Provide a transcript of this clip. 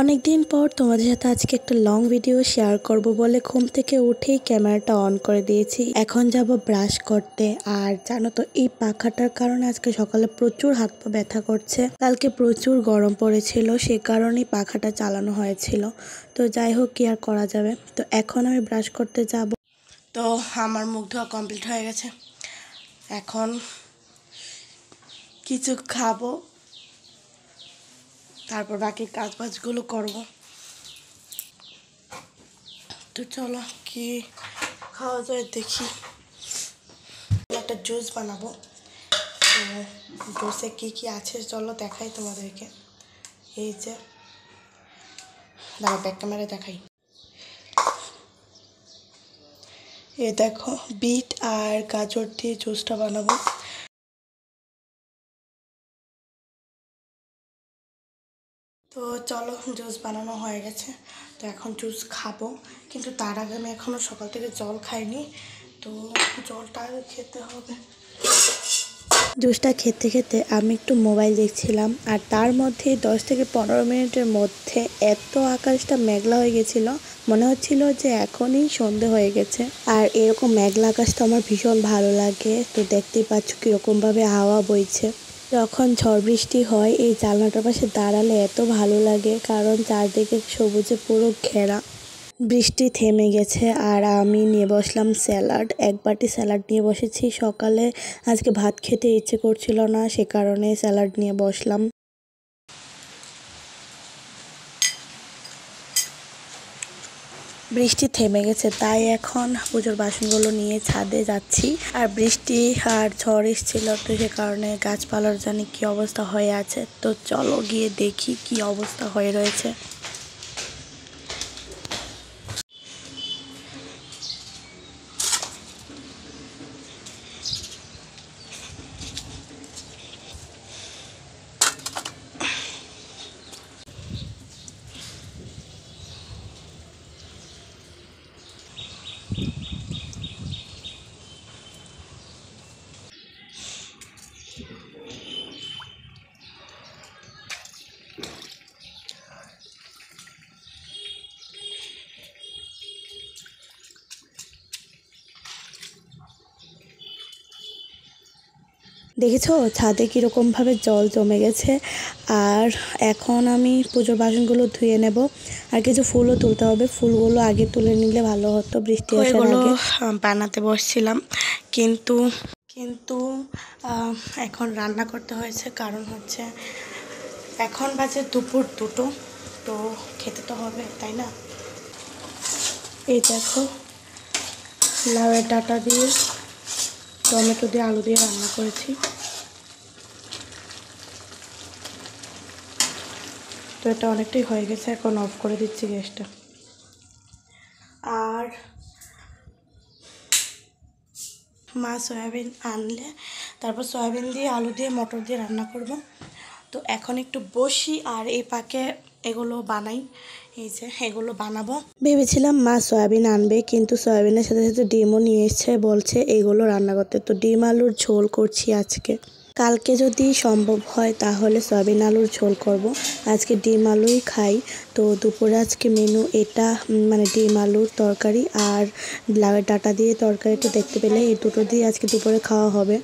অনেক দিন পর তোমাদের সাথে আজকে একটা লং ভিডিও শেয়ার করব বলে ঘুম থেকে উঠেই ক্যামেরাটা অন করে দিয়েছি। এখন যাব ব্রাশ করতে। আর জানো তো এই পাখাটার কারণে আজকে সকালে প্রচুর হাত পা ব্যথা করছে। কালকে প্রচুর গরম পড়েছিল, সে কারণেই পাখাটা চালানো হয়েছিল। তো যাই হোক, কি আর করা যাবে। তো এখন আমি ব্রাশ করতে যাব। তো আমার মুখ ধোয়া কমপ্লিট হয়ে গেছে। এখন কিছু খাবো, তারপর বাকি কাজবাজগুলো করব। তো চলো কি খাওয়া যায় দেখি। একটা জুস বানাবো, তো জুসে কি কি আছে চলো দেখাই তোমাদেরকে। এই যে দাঁড়া, ব্যাক ক্যামেরা দেখাই। এ দেখো, বিট আর গাজর দিয়ে জুসটা বানাবো। তো চলো, জুস বানানো হয়ে গেছে। তো এখন জুস খাবো, কিন্তু তার আগে আমি এখনও সকাল থেকে জল খাইনি, তো জলটা আগে খেতে হবে। জুসটা খেতে খেতে আমি একটু মোবাইল দেখছিলাম, আর তার মধ্যে 10 থেকে 15 মিনিটের মধ্যে এত আকাশটা মেঘলা হয়ে গেছিল, মনে হচ্ছিল যে এখনই সন্ধে হয়ে গেছে। আর এরকম মেঘলা আকাশ তো আমার ভীষণ ভালো লাগে। তো দেখতেই পাচ্ছ কীরকমভাবে হাওয়া বইছে। যখন ঝড় বৃষ্টি হয় এই জানলাটার পাশে দাঁড়ালে এত ভালো লাগে, কারণ চারদিকে সবুজে পুরো ঘেরা। বৃষ্টি থেমে গেছে আর আমি নিয়ে বসলাম স্যালাড। এক বাটি স্যালাড নিয়ে বসেছি। সকালে আজকে ভাত খেতে ইচ্ছে করছিল না, সে কারণে স্যালাড নিয়ে বসলাম। বৃষ্টি থেমে গেছে, তাই এখন পুজোর বাসনগুলো নিয়ে ছাদে যাচ্ছি। আর বৃষ্টি আর ঝড় এসেছিল, তো সে কারণে গাছপালার জানি কি অবস্থা হয়ে আছে। তো চলো গিয়ে দেখি কি অবস্থা হয়ে রয়েছে। দেখেছো ছাদে কীরকমভাবে জল জমে গেছে। আর এখন আমি পুজোর বাসনগুলো ধুয়ে নেব, আর কিছু ফুলও তুলতে হবে। ফুলগুলো আগে তুলে নিলে ভালো হতো বৃষ্টি আসার আগে। বানাতে বসছিলাম, কিন্তু কিন্তু এখন রান্না করতে হয়েছে, কারণ হচ্ছে এখন বাজে দুপুর 2টো। তো খেতে তো হবে, তাই না? এই দেখো, লাউয়ের ডাঁটা দিয়ে টমেটো দিয়ে আলু দিয়ে রান্না করেছি। তো এটা অনেকটাই হয়ে গেছে, এখন অফ করে দিচ্ছি গ্যাসটা। আর মা সয়াবিন আনলে তারপর সয়াবিন দিয়ে আলু দিয়ে মটর দিয়ে রান্না করব। তো এখন একটু বসি আর এই পাকে এগুলো বানাই। এই যে এগুলো বানাবো। ভেবেছিলাম মা সয়াবিন আনবে, কিন্তু সয়াবিনের সাথে সাথে ডিমও নিয়ে এসছে, বলছে এগুলো রান্না করতে। তো ডিম আলুর ঝোল করছি আজকে। কালকে যদি সম্ভব হয় তাহলে সয়াবিন আলুর ঝোল করব। আজকে ডিম আলুই খাই। তো দুপুরে আজকে মেনু এটা, মানে ডিম আলুর তরকারি আর লাউয়ের ডাঁটা দিয়ে তরকারিটা দেখতে পেলে এই দুটো দিয়ে আজকে দুপুরে খাওয়া হবে।